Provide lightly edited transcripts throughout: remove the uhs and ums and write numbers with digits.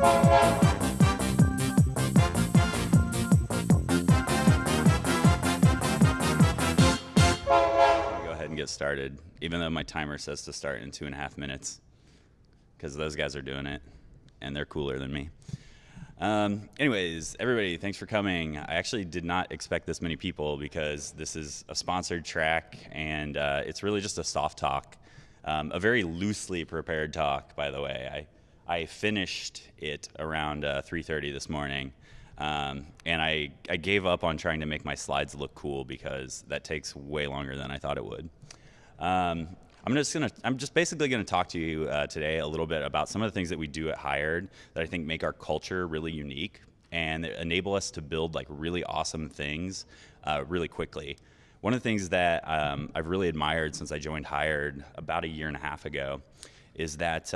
Go ahead and get started, even though my timer says to start in 2.5 minutes, because those guys are doing it, and they're cooler than me. Anyways, everybody, thanks for coming. I actually did not expect this many people because this is a sponsored track, and it's really just a soft talk, a very loosely prepared talk, by the way. I finished it around 3:30 this morning, and I gave up on trying to make my slides look cool because that takes way longer than I thought it would. I'm just basically gonna talk to you today a little bit about some of the things that we do at Hired that I think make our culture really unique and that enable us to build like really awesome things really quickly. One of the things that I've really admired since I joined Hired about 1.5 years ago is that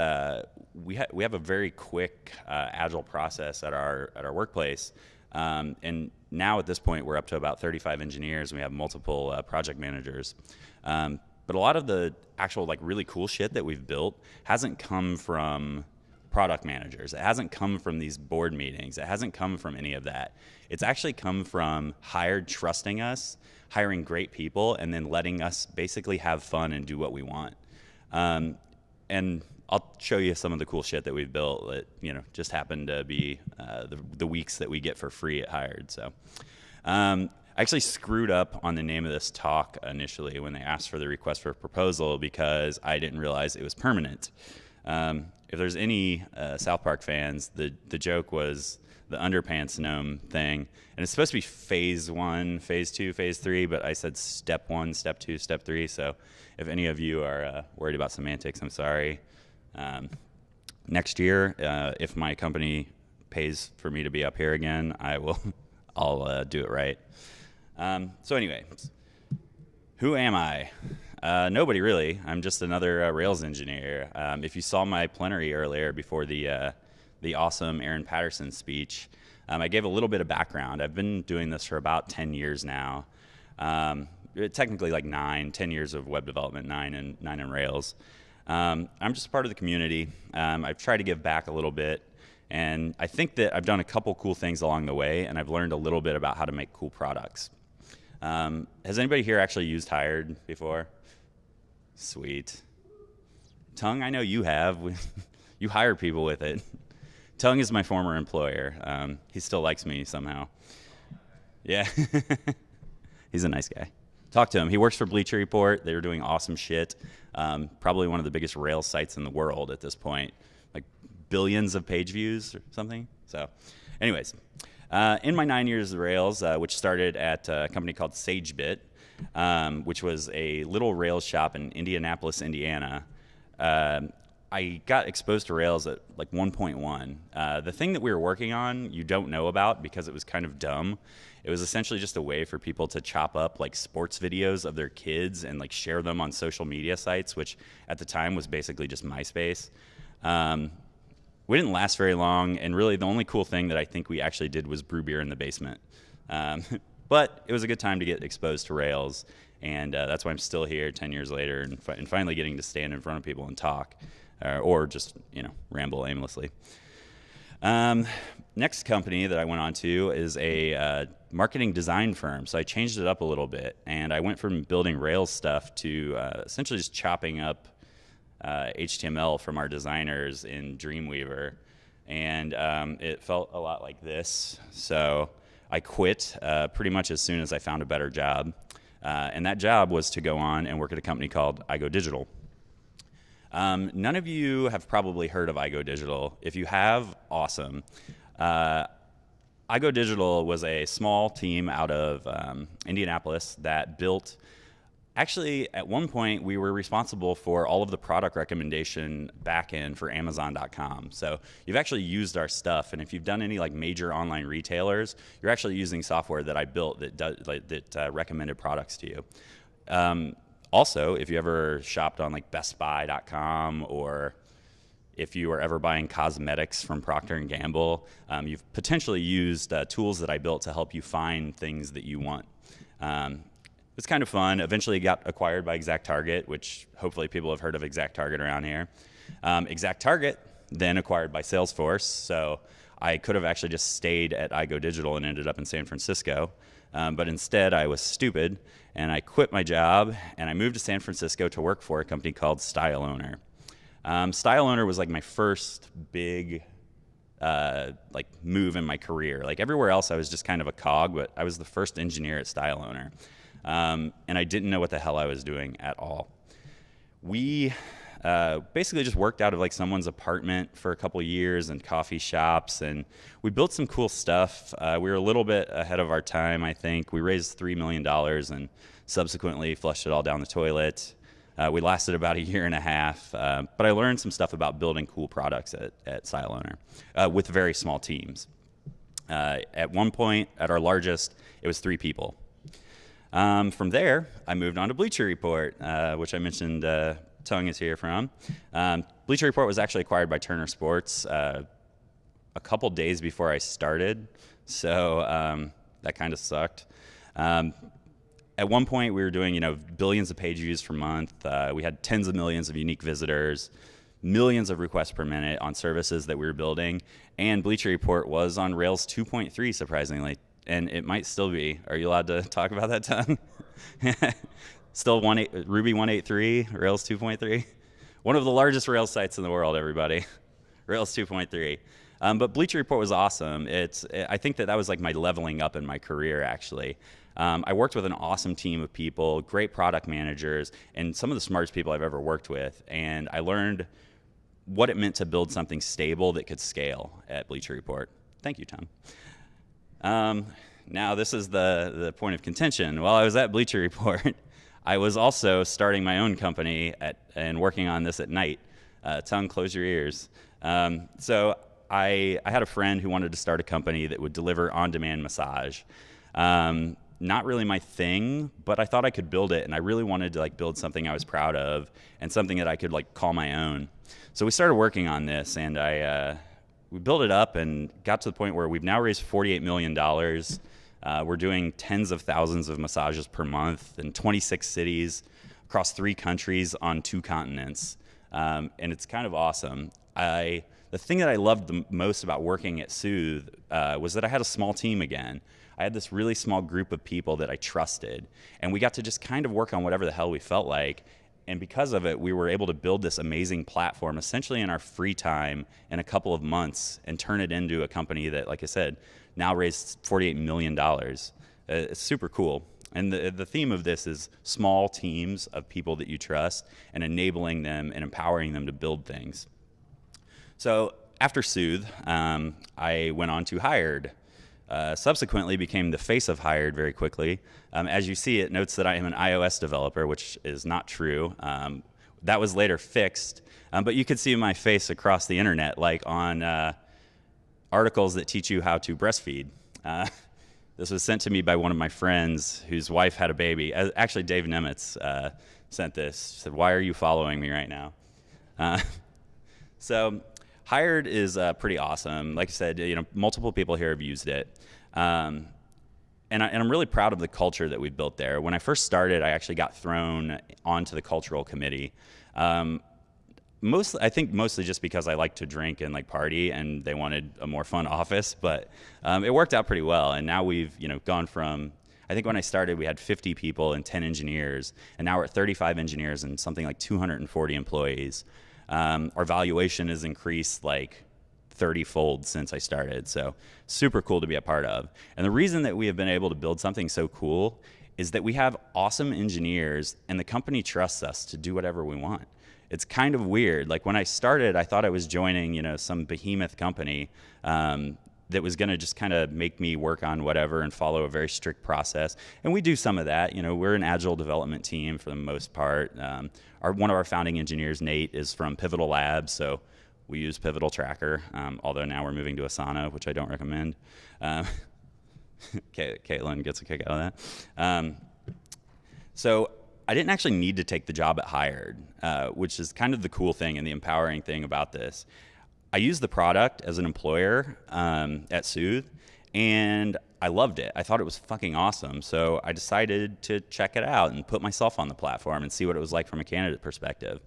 we have a very quick, agile process at our workplace. And now at this point, we're up to about 35 engineers, and we have multiple project managers. But a lot of the actual like really cool shit that we've built hasn't come from product managers. It hasn't come from these board meetings. It hasn't come from any of that. It's actually come from Hired trusting us, hiring great people, and then letting us basically have fun and do what we want. And I'll show you some of the cool shit that we've built that, you know, just happened to be the weeks that we get for free at Hired. So I actually screwed up on the name of this talk initially when they asked for the request for a proposal because I didn't realize it was permanent. If there's any South Park fans, the joke was the underpants gnome thing. And it's supposed to be phase 1, phase 2, phase 3, but I said step 1, step 2, step 3. So if any of you are worried about semantics, I'm sorry. Next year, if my company pays for me to be up here again, I'll do it right. So anyway, who am I? Nobody really. I'm just another Rails engineer. If you saw my plenary earlier before the awesome Aaron Patterson speech, I gave a little bit of background. I've been doing this for about 10 years now. Technically like 10 years of web development, 9 in Rails. I'm just part of the community. I've tried to give back a little bit, and I think that I've done a couple cool things along the way, and I've learned a little bit about how to make cool products. Has anybody here actually used Hired before? Sweet. Tongue, I know you have. You hire people with it. Tongue is my former employer. He still likes me somehow. Yeah. He's a nice guy. Talk to him. He works for Bleacher Report. They were doing awesome shit. Probably one of the biggest Rails sites in the world at this point. Like billions of page views or something. So anyways, in my 9 years of Rails, which started at a company called SageBit, which was a little Rails shop in Indianapolis, Indiana, I got exposed to Rails at like 1.1. The thing that we were working on, you don't know about because it was kind of dumb. It was essentially just a way for people to chop up like sports videos of their kids and like share them on social media sites, which at the time was basically just MySpace. We didn't last very long, and really the only cool thing that I think we actually did was brew beer in the basement. But it was a good time to get exposed to Rails, and that's why I'm still here 10 years later and finally getting to stand in front of people and talk, or just, you know, ramble aimlessly. Next company that I went on to is a marketing design firm. So I changed it up a little bit, and I went from building Rails stuff to essentially just chopping up HTML from our designers in Dreamweaver. And it felt a lot like this. So I quit pretty much as soon as I found a better job. And that job was to go on and work at a company called iGo Digital. None of you have probably heard of iGo Digital. If you have, awesome. iGo Digital was a small team out of Indianapolis that built, actually at one point we were responsible for all of the product recommendation backend for Amazon.com. So you've actually used our stuff, and if you've done any like major online retailers, you're actually using software that I built that recommended products to you. Also, if you ever shopped on like BestBuy.com, or if you were ever buying cosmetics from Procter & Gamble, you've potentially used tools that I built to help you find things that you want. It's kind of fun. Eventually it got acquired by ExactTarget, which hopefully people have heard of ExactTarget around here. ExactTarget then acquired by Salesforce. So I could have actually just stayed at iGo Digital and ended up in San Francisco. But instead, I was stupid, and I quit my job, and I moved to San Francisco to work for a company called Style Owner. Style Owner was like my first big like move in my career. Like everywhere else, I was just kind of a cog, but I was the first engineer at Style Owner. And I didn't know what the hell I was doing at all. We basically just worked out of like someone's apartment for a couple years and coffee shops, and we built some cool stuff. We were a little bit ahead of our time, I think. We raised $3 million and subsequently flushed it all down the toilet. We lasted about a year and a half, but I learned some stuff about building cool products at Style Owner with very small teams. At one point, at our largest, it was 3 people. From there, I moved on to Bleacher Report, which I mentioned Tung is here from. Bleacher Report was actually acquired by Turner Sports a couple days before I started, so that kind of sucked. At one point, we were doing billions of page views per month. We had tens of millions of unique visitors, millions of requests per minute on services that we were building, and Bleacher Report was on Rails 2.3, surprisingly. And it might still be. Are you allowed to talk about that, Tung? Still Ruby 1.8.3, Rails 2.3. One of the largest Rails sites in the world, everybody. Rails 2.3. But Bleacher Report was awesome. I think that was like my leveling up in my career, actually. I worked with an awesome team of people, great product managers, and some of the smartest people I've ever worked with. And I learned what it meant to build something stable that could scale at Bleacher Report. Thank you, Tung. Now this is the point of contention. While I was at Bleacher Report, I was also starting my own company and working on this at night. Tung, close your ears. So I had a friend who wanted to start a company that would deliver on-demand massage. Not really my thing, but I thought I could build it, and I really wanted to build something I was proud of and something that I could call my own. So we started working on this, and we built it up and got to the point where we've now raised $48 million. We're doing tens of thousands of massages per month in 26 cities across 3 countries on 2 continents. And it's kind of awesome. The thing that I loved the most about working at Soothe was that I had a small team again. I had this really small group of people that I trusted, and we got to just kind of work on whatever the hell we felt like. And because of it, we were able to build this amazing platform essentially in our free time in a couple of months and turn it into a company that, like I said, now raised $48 million. It's super cool. And the theme of this is small teams of people that you trust and enabling them and empowering them to build things. So after Soothe, I went on to Hired. Subsequently became the face of Hired very quickly. As you see, it notes that I am an iOS developer, which is not true. That was later fixed, but you could see my face across the internet, like on articles that teach you how to breastfeed. This was sent to me by one of my friends whose wife had a baby. Actually, Dave Nemitz sent this. He said, "Why are you following me right now?" So Hired is pretty awesome. Like I said, multiple people here have used it. And I'm really proud of the culture that we've built there. When I first started, I actually got thrown onto the cultural committee. I think mostly just because I like to drink and party, and they wanted a more fun office. But it worked out pretty well. And now we've gone from, I think when I started, we had 50 people and 10 engineers, and now we're at 35 engineers and something like 240 employees. Our valuation has increased 30-fold since I started, so super cool to be a part of. And the reason that we have been able to build something so cool is that we have awesome engineers, and the company trusts us to do whatever we want. It's kind of weird. When I started, I thought I was joining, some behemoth company that was going to just kind of make me work on whatever and follow a very strict process. And we do some of that. We're an agile development team for the most part. One of our founding engineers, Nate, is from Pivotal Labs, so we use Pivotal Tracker, although now we're moving to Asana, which I don't recommend. Caitlin gets a kick out of that. So I didn't actually need to take the job at Hired, which is kind of the cool thing and the empowering thing about this. I used the product as an employer at Soothe, and I loved it. I thought it was fucking awesome. So I decided to check it out and put myself on the platform and see what it was like from a candidate perspective.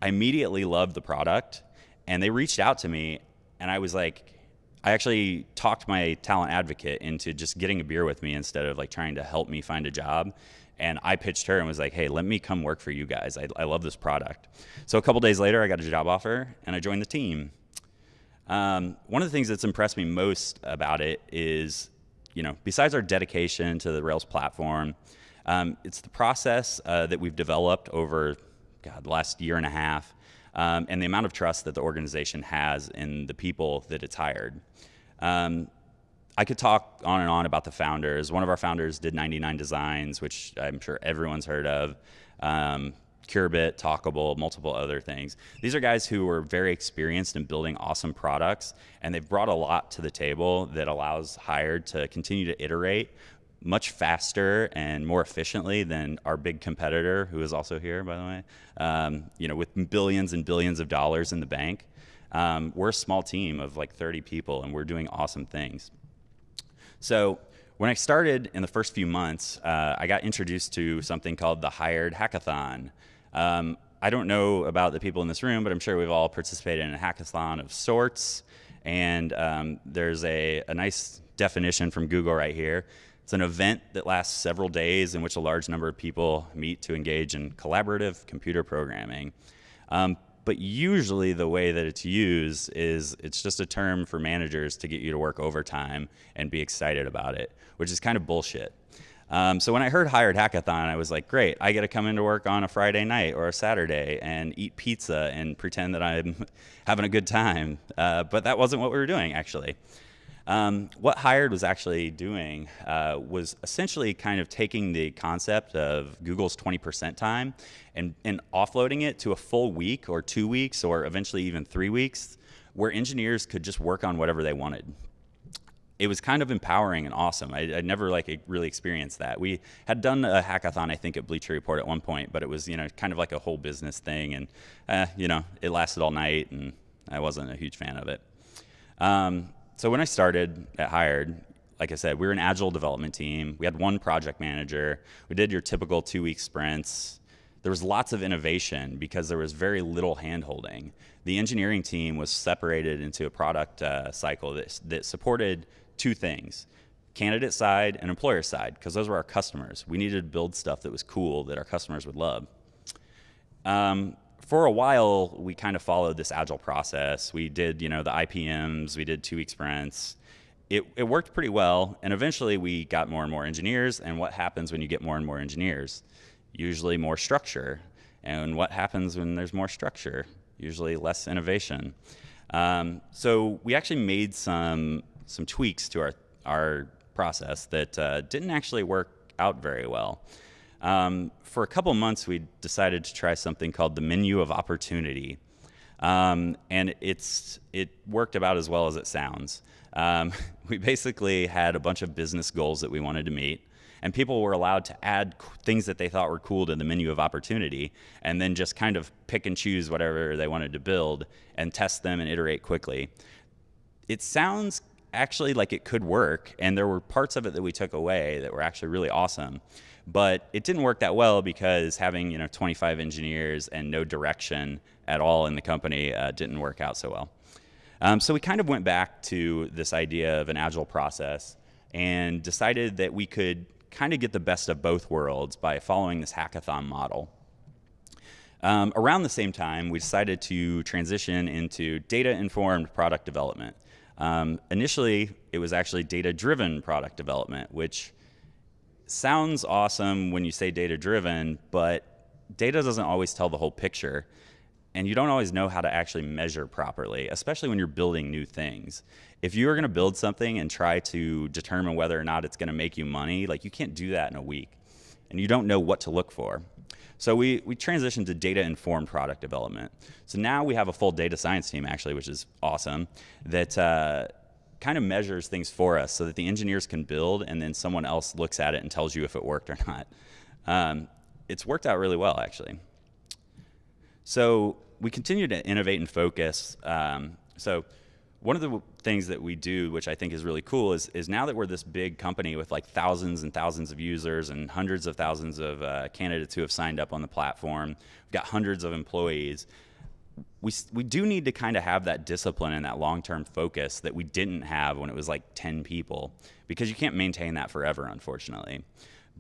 I immediately loved the product, And they reached out to me, and I was like, I actually talked my talent advocate into just getting a beer with me instead of like trying to help me find a job. And I pitched her and was like, hey, let me come work for you guys. I love this product. So a couple days later, I got a job offer and I joined the team. One of the things that's impressed me most about it is, besides our dedication to the Rails platform, it's the process that we've developed over the last year and a half, and the amount of trust that the organization has in the people that it's hired. I could talk on and on about the founders. One of our founders did 99 Designs, which I'm sure everyone's heard of. Curebit, Talkable, multiple other things. These are guys who are very experienced in building awesome products, and they've brought a lot to the table that allows Hired to continue to iterate much faster and more efficiently than our big competitor, who is also here, by the way, with billions and billions of dollars in the bank. We're a small team of like 30 people, and we're doing awesome things. So when I started in the first few months, I got introduced to something called the Hired Hackathon. I don't know about the people in this room, but I'm sure we've all participated in a hackathon of sorts. And there's a nice definition from Google right here. It's an event that lasts several days in which a large number of people meet to engage in collaborative computer programming. But usually the way that it's used is it's just a term for managers to get you to work overtime and be excited about it, which is kind of bullshit. So when I heard Hired Hackathon, I was like, great, I get to come into work on a Friday night or a Saturday and eat pizza and pretend that I'm having a good time. But that wasn't what we were doing, actually. What Hired was actually doing was essentially kind of taking the concept of Google's 20% time and offloading it to a full week or 2 weeks or eventually even 3 weeks where engineers could just work on whatever they wanted. It was kind of empowering and awesome. I'd never really experienced that. We had done a hackathon, I think, at Bleacher Report at one point, but it was kind of like a whole business thing, and it lasted all night, and I wasn't a huge fan of it. So when I started at Hired, like I said, we were an agile development team. We had one project manager. We did your typical 2-week sprints. There was lots of innovation because there was very little hand-holding. The engineering team was separated into a product cycle that supported two things: candidate side and employer side, because those were our customers. We needed to build stuff that was cool that our customers would love. For a while, we kind of followed this agile process. We did, the IPMs, we did 2-week sprints. It worked pretty well, and eventually we got more and more engineers, and what happens when you get more and more engineers? Usually more structure. And what happens when there's more structure? Usually less innovation. So we actually made some tweaks to our process that didn't actually work out very well. For a couple months, we decided to try something called the menu of opportunity. And it worked about as well as it sounds. We basically had a bunch of business goals that we wanted to meet, and people were allowed to add things that they thought were cool to the menu of opportunity, and then just kind of pick and choose whatever they wanted to build and test them and iterate quickly. It sounds actually like it could work, and there were parts of it that we took away that were actually really awesome. But it didn't work that well because having 25 engineers and no direction at all in the company didn't work out so well. So we kind of went back to this idea of an agile process and decided that we could kind of get the best of both worlds by following this hackathon model. Around the same time, we decided to transition into data-informed product development. Initially, it was actually data-driven product development, which sounds awesome when you say data-driven, but data doesn't always tell the whole picture, and you don't always know how to actually measure properly, especially when you're building new things. If you are going to build something and try to determine whether or not it's going to make you money, you can't do that in a week, and you don't know what to look for. So we transitioned to data-informed product development. So now we have a full data science team, actually, which is awesome, that kind of measures things for us so that the engineers can build and then someone else looks at it and tells you if it worked or not. It's worked out really well, actually. So we continue to innovate and focus. So one of the things that we do, which I think is really cool, is now that we're this big company with thousands and thousands of users and hundreds of thousands of candidates who have signed up on the platform, we've got hundreds of employees, we do need to kind of have that discipline and that long-term focus that we didn't have when it was like 10 people, because you can't maintain that forever, unfortunately.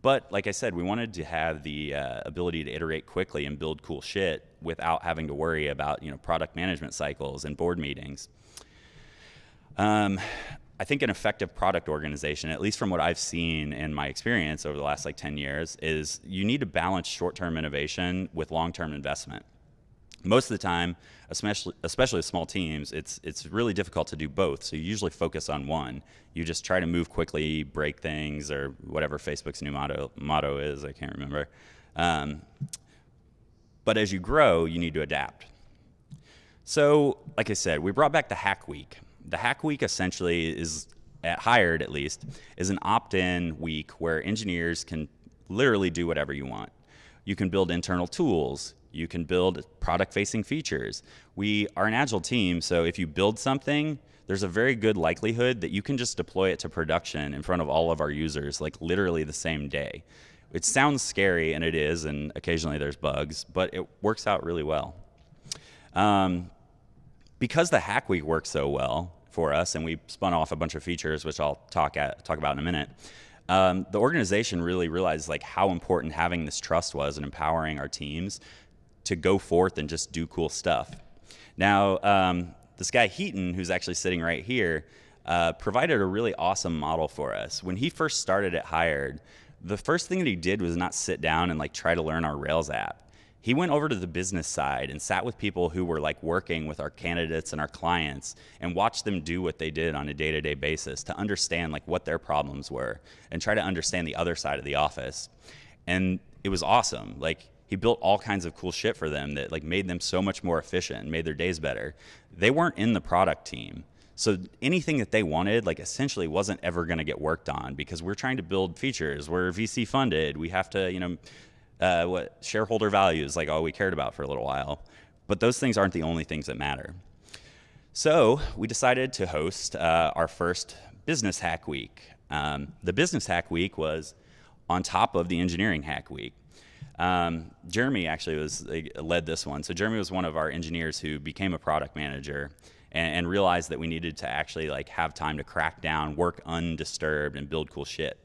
But like I said, we wanted to have the ability to iterate quickly and build cool shit without having to worry about, product management cycles and board meetings. I think an effective product organization, at least from what I've seen in my experience over the last like 10 years, is you need to balance short-term innovation with long-term investment. Most of the time, especially with small teams, it's really difficult to do both. So you usually focus on one. You just try to move quickly, break things, or whatever Facebook's new motto is. I can't remember. But as you grow, you need to adapt. So, like I said, we brought back the Hack Week. The Hack Week essentially is, at Hired at least, is an opt-in week where engineers can literally do whatever you want. You can build internal tools. You can build product-facing features. We are an agile team, so if you build something, there's a very good likelihood that you can just deploy it to production in front of all of our users, like literally the same day. It sounds scary, and it is, and occasionally there's bugs, but it works out really well. Because the Hack Week works so well for us, and we spun off a bunch of features, which I'll talk about in a minute, the organization really realized like how important having this trust was and empowering our teams to go forth and just do cool stuff. Now, this guy Heaton, who's actually sitting right here, provided a really awesome model for us. When he first started at Hired, the first thing that he did was not sit down and like try to learn our Rails app. He went over to the business side and sat with people who were like working with our candidates and our clients and watched them do what they did on a day-to-day basis to understand like what their problems were and try to understand the other side of the office. And it was awesome. Like, he built all kinds of cool shit for them that like made them so much more efficient and made their days better. They weren't in the product team. So anything that they wanted, like, essentially wasn't ever going to get worked on because we're trying to build features. We're VC funded. We have to, what shareholder value is like all we cared about for a little while. But those things aren't the only things that matter. So we decided to host our first Business Hack Week. The Business Hack Week was on top of the Engineering Hack Week. Jeremy actually led this one. So Jeremy was one of our engineers who became a product manager and realized that we needed to actually like have time to crack down, work undisturbed, and build cool shit.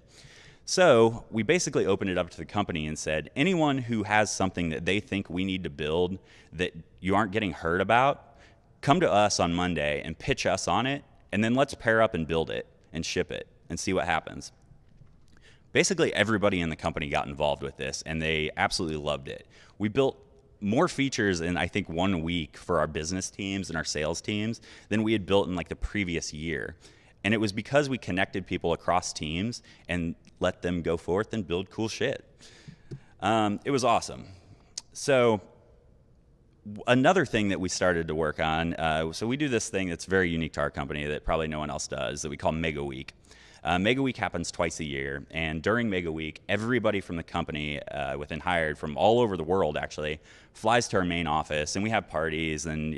So we basically opened it up to the company and said, anyone who has something that they think we need to build that you aren't getting heard about, come to us on Monday and pitch us on it, and then let's pair up and build it and ship it and see what happens. Basically, everybody in the company got involved with this, and they absolutely loved it. We built more features in, I think, 1 week for our business teams and our sales teams than we had built in like the previous year. And it was because we connected people across teams and let them go forth and build cool shit. It was awesome. So another thing that we started to work on, so we do this thing that's very unique to our company that probably no one else does, that we call Mega Week. Mega Week happens twice a year, and during Mega Week, everybody from the company within Hired from all over the world actually flies to our main office, and we have parties and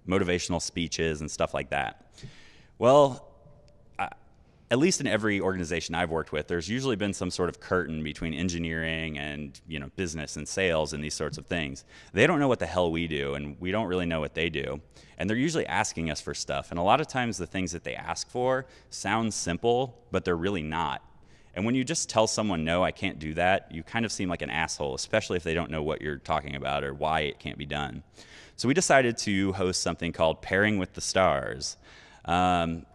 motivational speeches and stuff like that. Well, at least in every organization I've worked with, there's usually been some sort of curtain between engineering and business and sales and these sorts of things. They don't know what the hell we do, and we don't really know what they do. And they're usually asking us for stuff. And a lot of times the things that they ask for sound simple, but they're really not. And when you just tell someone, no, I can't do that, you kind of seem like an asshole, especially if they don't know what you're talking about or why it can't be done. So we decided to host something called Pairing with the Stars,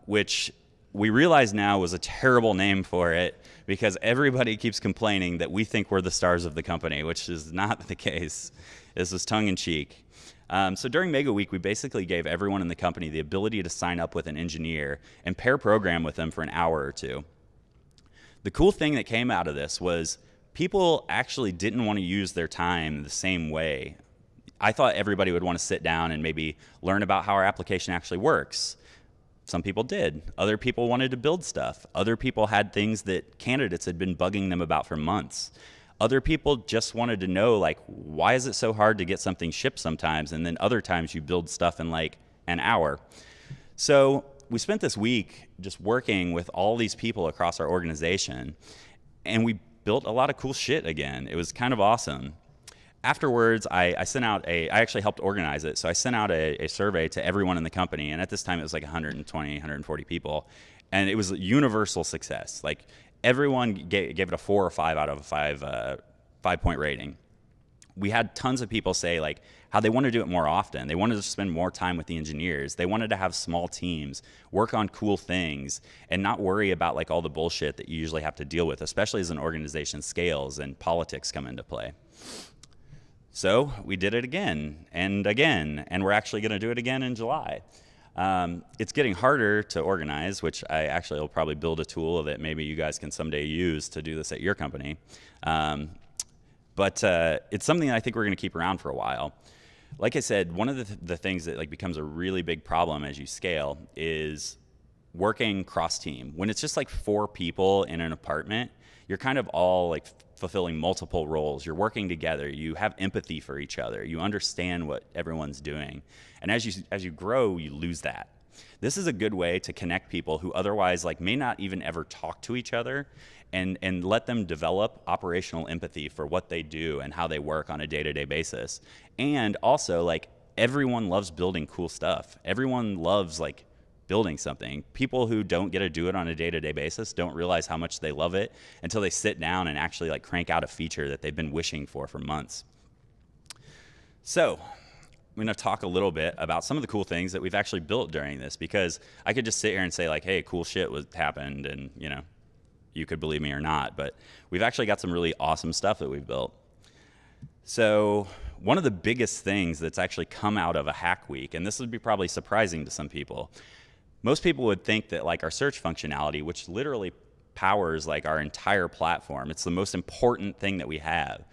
which we realize now was a terrible name for it because everybody keeps complaining that we think we're the stars of the company, which is not the case. This was tongue-in-cheek. So during Mega Week, we basically gave everyone in the company the ability to sign up with an engineer and pair program with them for an hour or two. The cool thing that came out of this was people actually didn't want to use their time the same way. I thought everybody would want to sit down and maybe learn about how our application actually works. Some people did. Other people wanted to build stuff. Other people had things that candidates had been bugging them about for months. Other people just wanted to know, like, why is it so hard to get something shipped sometimes, and then other times you build stuff in like an hour. So we spent this week just working with all these people across our organization, and we built a lot of cool shit again. It was kind of awesome. afterwards, I sent out I actually helped organize it. So I sent out a survey to everyone in the company. And at this time, it was like 120, 140 people. And it was a universal success. Like everyone gave it a 4 or 5 out of a 5-point rating. We had tons of people say like how they want to do it more often. They wanted to spend more time with the engineers. They wanted to have small teams, work on cool things, and not worry about like all the bullshit that you usually have to deal with, especially as an organization scales and politics come into play. So we did it again, and we're actually going to do it again in July. It's getting harder to organize, which I actually will probably build a tool that maybe you guys can someday use to do this at your company. But it's something that I think we're going to keep around for a while. Like I said, one of the things that like becomes a really big problem as you scale is working cross-team. When it's just like 4 people in an apartment, you're kind of all like fulfilling multiple roles. You're working together. You have empathy for each other. You understand what everyone's doing. And as you grow, you lose that. This is a good way to connect people who otherwise like may not even ever talk to each other, and let them develop operational empathy for what they do and how they work on a day-to-day basis. And also, like, everyone loves building cool stuff. Everyone loves like building something. People who don't get to do it on a day-to-day basis don't realize how much they love it until they sit down and actually like crank out a feature that they've been wishing for months. So I'm going to talk a little bit about some of the cool things that we've actually built during this, because I could just sit here and say like, hey, cool shit happened, and you know, you could believe me or not, but we've actually got some really awesome stuff that we've built. So one of the biggest things that's actually come out of a hack week, and this would be probably surprising to some people, most people would think that like our search functionality, which literally powers like our entire platform, it's the most important thing that we have.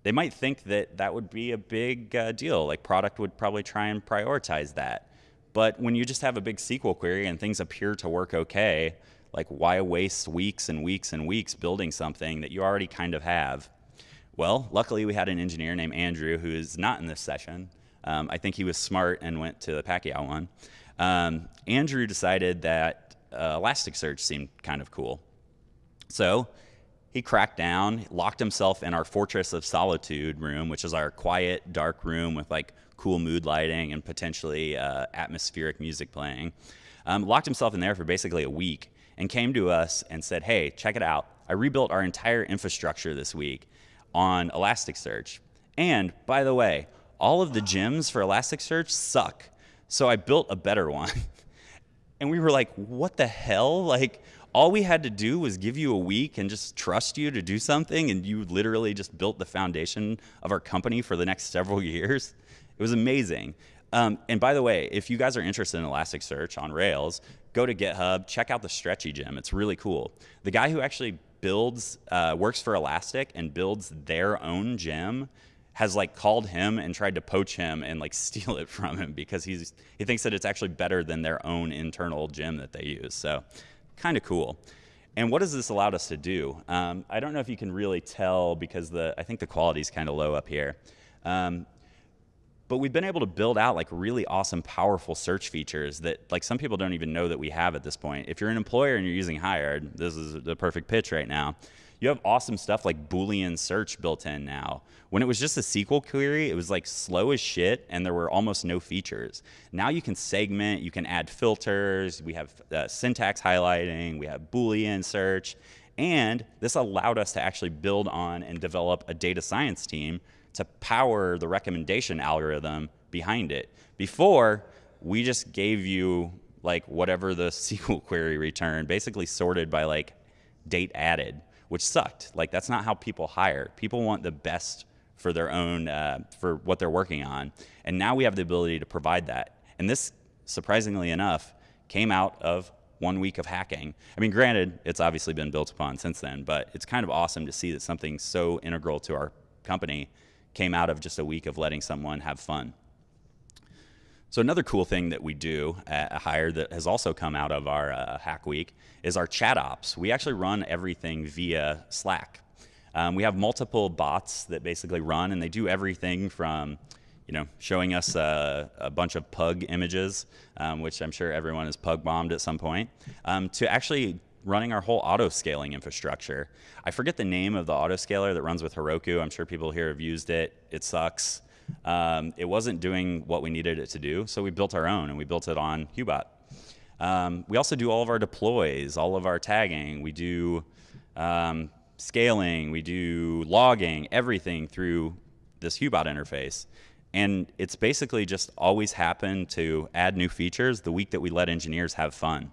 They might think that that would be a big deal. Like product would probably try and prioritize that. But when you just have a big SQL query and things appear to work okay, like why waste weeks and weeks and weeks building something that you already kind of have? Well, luckily we had an engineer named Andrew who is not in this session. I think he was smart and went to the Pacquiao one. Andrew decided that Elasticsearch seemed kind of cool. So he cracked down, locked himself in our Fortress of Solitude room, which is our quiet, dark room with like cool mood lighting and potentially atmospheric music playing. Locked himself in there for basically a week and came to us and said, hey, check it out. I rebuilt our entire infrastructure this week on Elasticsearch. And by the way, all of the gems for Elasticsearch suck. So I built a better one. And we were like, what the hell? Like, all we had to do was give you a week and just trust you to do something, and you literally just built the foundation of our company for the next several years. It was amazing. And by the way, if you guys are interested in Elasticsearch on Rails, go to GitHub, check out the Stretchy gem. It's really cool. The guy who actually builds, works for Elastic and builds their own gem has like called him and tried to poach him and like steal it from him, because he thinks that it's actually better than their own internal gem that they use. So kind of cool. And what has this allowed us to do? I don't know if you can really tell because I think the quality is kind of low up here. But we've been able to build out like really awesome, powerful search features that like some people don't even know that we have at this point. If you're an employer and you're using Hired, this is the perfect pitch right now. You have awesome stuff like Boolean search built in now. When it was just a SQL query, it was like slow as shit and there were almost no features. Now you can segment, you can add filters, we have syntax highlighting, we have Boolean search, and this allowed us to actually build on and develop a data science team to power the recommendation algorithm behind it. Before, we just gave you like whatever the SQL query returned, basically sorted by like date added, which sucked. Like that's not how people hire. People want the best for their own, for what they're working on. And now we have the ability to provide that. And this, surprisingly enough, came out of 1 week of hacking. I mean, granted, it's obviously been built upon since then, but it's kind of awesome to see that something so integral to our company came out of just a week of letting someone have fun. So another cool thing that we do at Hired that has also come out of our hack week is our chat ops. We actually run everything via Slack. We have multiple bots that basically run, and they do everything from showing us a bunch of pug images, which I'm sure everyone has pug bombed at some point, to actually running our whole auto scaling infrastructure. I forget the name of the auto scaler that runs with Heroku. I'm sure people here have used it. It sucks. It wasn't doing what we needed it to do, so we built our own, and we built it on Hubot. We also do all of our deploys, all of our tagging. We do scaling, we do logging, everything through this Hubot interface. And it's basically just always happened to add new features the week that we let engineers have fun.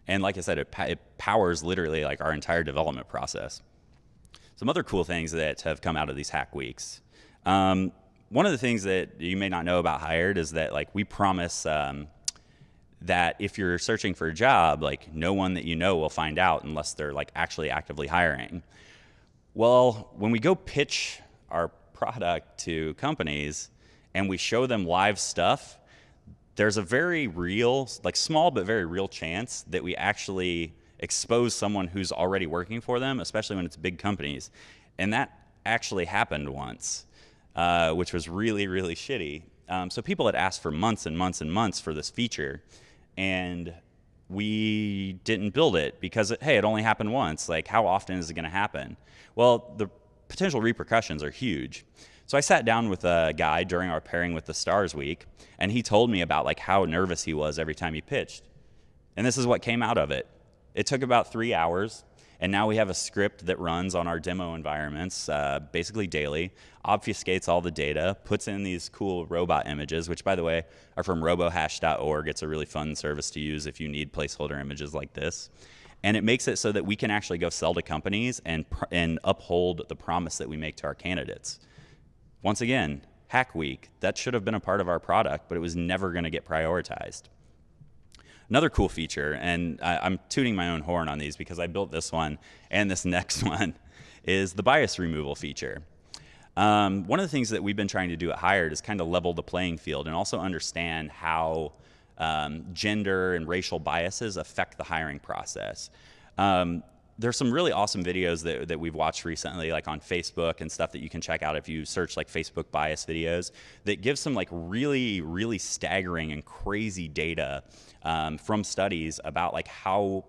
And like I said, it powers literally like our entire development process. Some other cool things that have come out of these hack weeks. One of the things that you may not know about Hired is that like we promise that if you're searching for a job, like no one that you know will find out unless they're like actually actively hiring. Well, when we go pitch our product to companies and we show them live stuff, there's a very real, like small but very real chance that we actually expose someone who's already working for them, especially when it's big companies. And that actually happened once, which was really, really shitty. So people had asked for months and months and months for this feature, and we didn't build it because, hey, it only happened once. Like, how often is it going to happen? Well, the potential repercussions are huge. So I sat down with a guy during our Pairing with the Stars week, and he told me about like how nervous he was every time he pitched. And this is what came out of it. It took about 3 hours, and now we have a script that runs on our demo environments basically daily, obfuscates all the data, puts in these cool robot images, which by the way are from robohash.org. It's a really fun service to use if you need placeholder images like this. And it makes it so that we can actually go sell to companies and uphold the promise that we make to our candidates. Once again, Hack Week, that should have been a part of our product, but it was never going to get prioritized. Another cool feature, and I'm tooting my own horn on these because I built this one and this next one, is the bias removal feature. One of the things that we've been trying to do at Hired is kind of level the playing field and also understand how gender and racial biases affect the hiring process. There's some really awesome videos that we've watched recently, like on Facebook and stuff that you can check out if you search like Facebook bias videos, that give some like really, really staggering and crazy data from studies about like how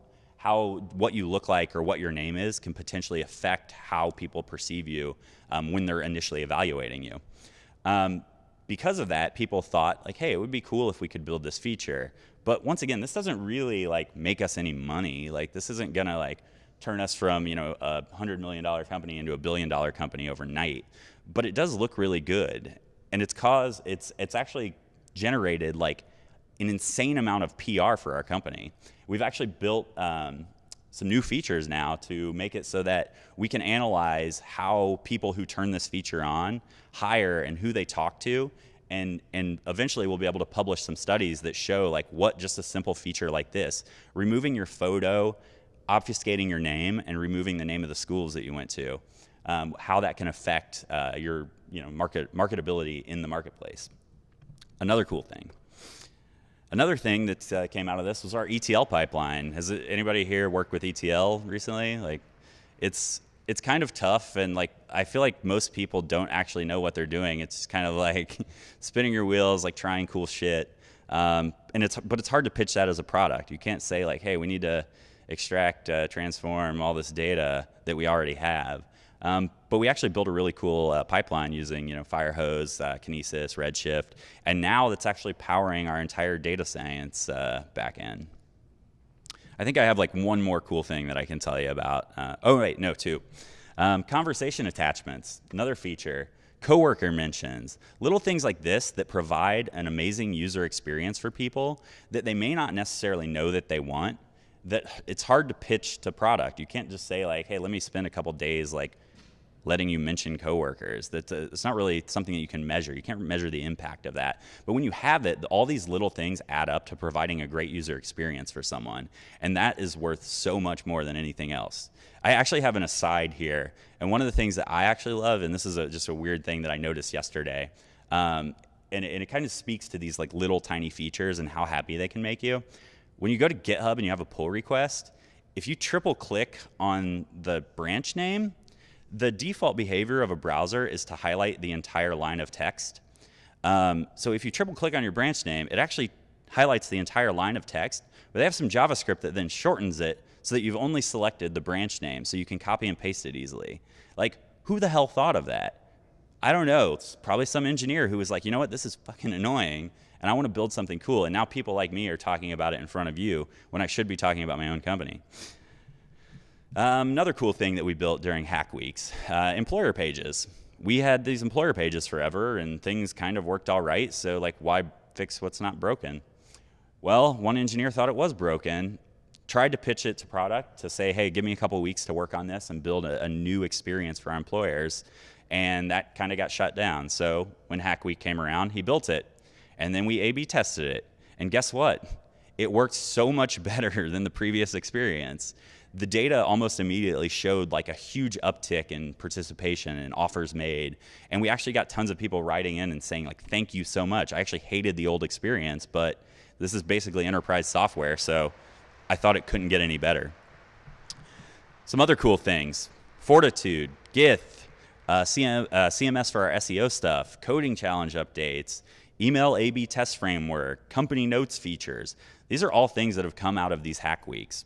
what you look like or what your name is can potentially affect how people perceive you when they're initially evaluating you. Because of that, people thought like, hey, it would be cool if we could build this feature. But once again, this doesn't really like make us any money. Like this isn't gonna like turn us from, you know, a $100 million company into a $1 billion company overnight. But it does look really good. And it's actually generated like an insane amount of PR for our company. We've actually built some new features now to make it so that we can analyze how people who turn this feature on hire and who they talk to, and eventually we'll be able to publish some studies that show like what just a simple feature like this, removing your photo, obfuscating your name, and removing the name of the schools that you went to, how that can affect your marketability in the marketplace. Another cool thing. Another thing that came out of this was our ETL pipeline. Has anybody here worked with ETL recently? Like, it's kind of tough, and like I feel like most people don't actually know what they're doing. It's kind of like spinning your wheels, like trying cool shit. But it's hard to pitch that as a product. You can't say like, hey, we need to extract, transform all this data that we already have. But we actually built a really cool pipeline using, Firehose, Kinesis, Redshift, and now that's actually powering our entire data science backend. I think I have like one more cool thing that I can tell you about. Two. Conversation attachments, another feature. Coworker mentions, little things like this that provide an amazing user experience for people that they may not necessarily know that they want, that it's hard to pitch to product. You can't just say like, hey, let me spend a couple days like letting you mention coworkers. It's not really something that you can measure. You can't measure the impact of that. But when you have it, all these little things add up to providing a great user experience for someone. And that is worth so much more than anything else. I actually have an aside here. And one of the things that I actually love, and this is just a weird thing that I noticed yesterday, and it kind of speaks to these like little tiny features and how happy they can make you. When you go to GitHub and you have a pull request, if you triple click on the branch name, the default behavior of a browser is to highlight the entire line of text. So if you triple click on your branch name, it actually highlights the entire line of text, but they have some JavaScript that then shortens it so that you've only selected the branch name so you can copy and paste it easily. Like, who the hell thought of that? I don't know. It's probably some engineer who was like, you know what, this is fucking annoying, and I want to build something cool. And now people like me are talking about it in front of you when I should be talking about my own company. Another cool thing that we built during Hack Weeks, employer pages. We had these employer pages forever, and things kind of worked all right, so like, why fix what's not broken? Well, one engineer thought it was broken, tried to pitch it to product to say, hey, give me a couple weeks to work on this and build a new experience for our employers, and that kind of got shut down. So when Hack Week came around, he built it, and then we A/B tested it, and guess what? It worked so much better than the previous experience. The data almost immediately showed like a huge uptick in participation and offers made. And we actually got tons of people writing in and saying like, thank you so much. I actually hated the old experience, but this is basically enterprise software, so I thought it couldn't get any better. Some other cool things: Fortitude, Gith, CMS for our SEO stuff, coding challenge updates, email A/B test framework, company notes features. These are all things that have come out of these Hack Weeks.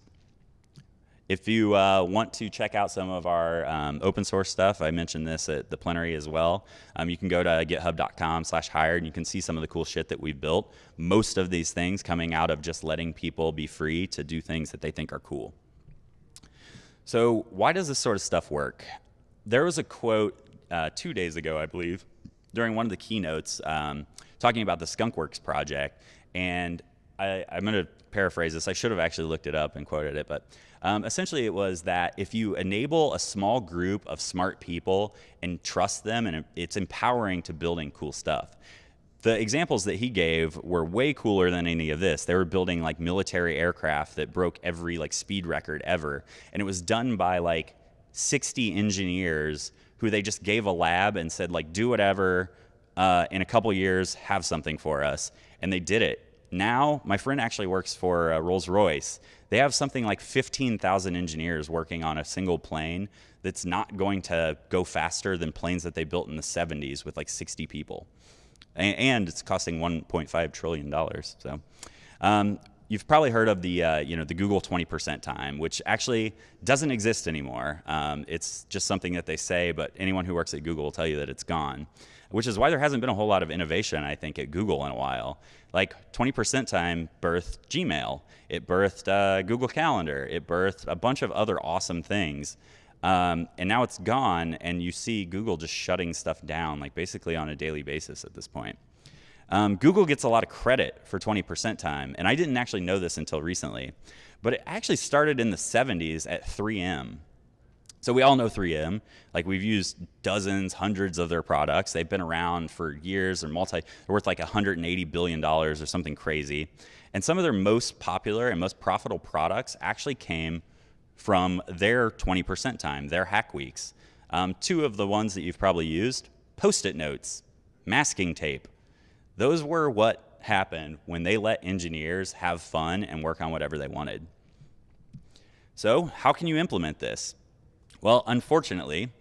If you want to check out some of our open source stuff, I mentioned this at the plenary as well. You can go to github.com/hired and you can see some of the cool shit that we've built. Most of these things coming out of just letting people be free to do things that they think are cool. So why does this sort of stuff work? There was a quote 2 days ago, I believe, during one of the keynotes talking about the Skunkworks project. And I'm going to paraphrase this. I should have actually looked it up and quoted it, but essentially it was that if you enable a small group of smart people and trust them, and it's empowering to building cool stuff. The examples that he gave were way cooler than any of this. They were building like military aircraft that broke every like speed record ever, and it was done by like 60 engineers who they just gave a lab and said like, do whatever, in a couple years have something for us, and they did it. Now, my friend actually works for Rolls-Royce. They have something like 15,000 engineers working on a single plane that's not going to go faster than planes that they built in the 70s with like 60 people. And it's costing $1.5 trillion. So you've probably heard of the, the Google 20% time, which actually doesn't exist anymore. It's just something that they say, but anyone who works at Google will tell you that it's gone, which is why there hasn't been a whole lot of innovation, I think, at Google in a while. Like 20% time birthed Gmail. It birthed Google Calendar. It birthed a bunch of other awesome things. And now it's gone, and you see Google just shutting stuff down, like basically on a daily basis at this point. Google gets a lot of credit for 20% time, and I didn't actually know this until recently, but it actually started in the 70s at 3M. So we all know 3M. Like, we've used dozens, hundreds of their products. They've been around for years. They're worth like $180 billion or something crazy. And some of their most popular and most profitable products actually came from their 20% time, their Hack Weeks. Two of the ones that you've probably used: Post-it notes, masking tape. Those were what happened when they let engineers have fun and work on whatever they wanted. So how can you implement this? Well, unfortunately,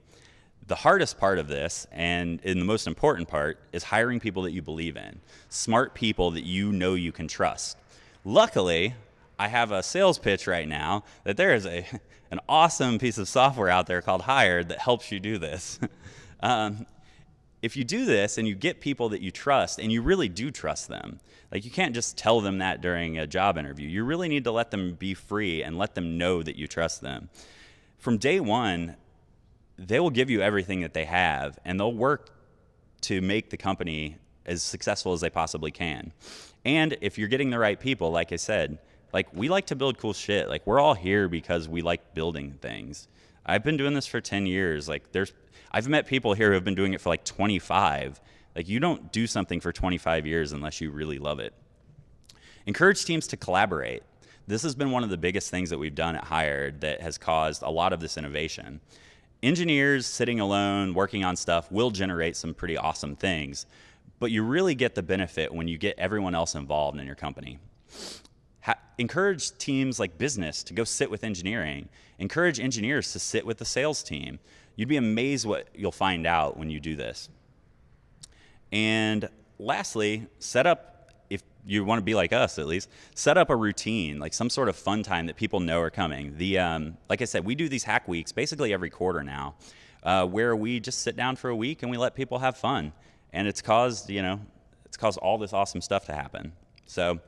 the hardest part of this, and the most important part, is hiring people that you believe in. Smart people that you know you can trust. Luckily, I have a sales pitch right now that there is an awesome piece of software out there called Hired that helps you do this. If you do this and you get people that you trust, and you really do trust them, like, you can't just tell them that during a job interview. You really need to let them be free and let them know that you trust them. From day one, they will give you everything that they have, and they'll work to make the company as successful as they possibly can. And if you're getting the right people, like I said, like, we like to build cool shit. Like, we're all here because we like building things. I've been doing this for 10 years. Like, I've met people here who have been doing it for like 25. Like, you don't do something for 25 years unless you really love it. Encourage teams to collaborate. This has been one of the biggest things that we've done at Hired that has caused a lot of this innovation. Engineers sitting alone working on stuff will generate some pretty awesome things, but you really get the benefit when you get everyone else involved in your company. Encourage teams like business to go sit with engineering. Encourage engineers to sit with the sales team. You'd be amazed what you'll find out when you do this. And lastly, set up, if you want to be like us at least, set up a routine, like some sort of fun time that people know are coming. Like I said, we do these hack weeks basically every quarter now, where we just sit down for a week and we let people have fun. And it's caused all this awesome stuff to happen. So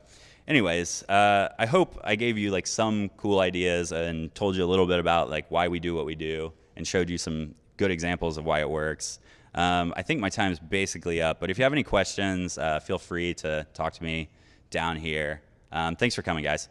anyways, I hope I gave you like some cool ideas and told you a little bit about like why we do what we do and showed you some good examples of why it works. I think my time's basically up, but if you have any questions, feel free to talk to me down here. Thanks for coming, guys.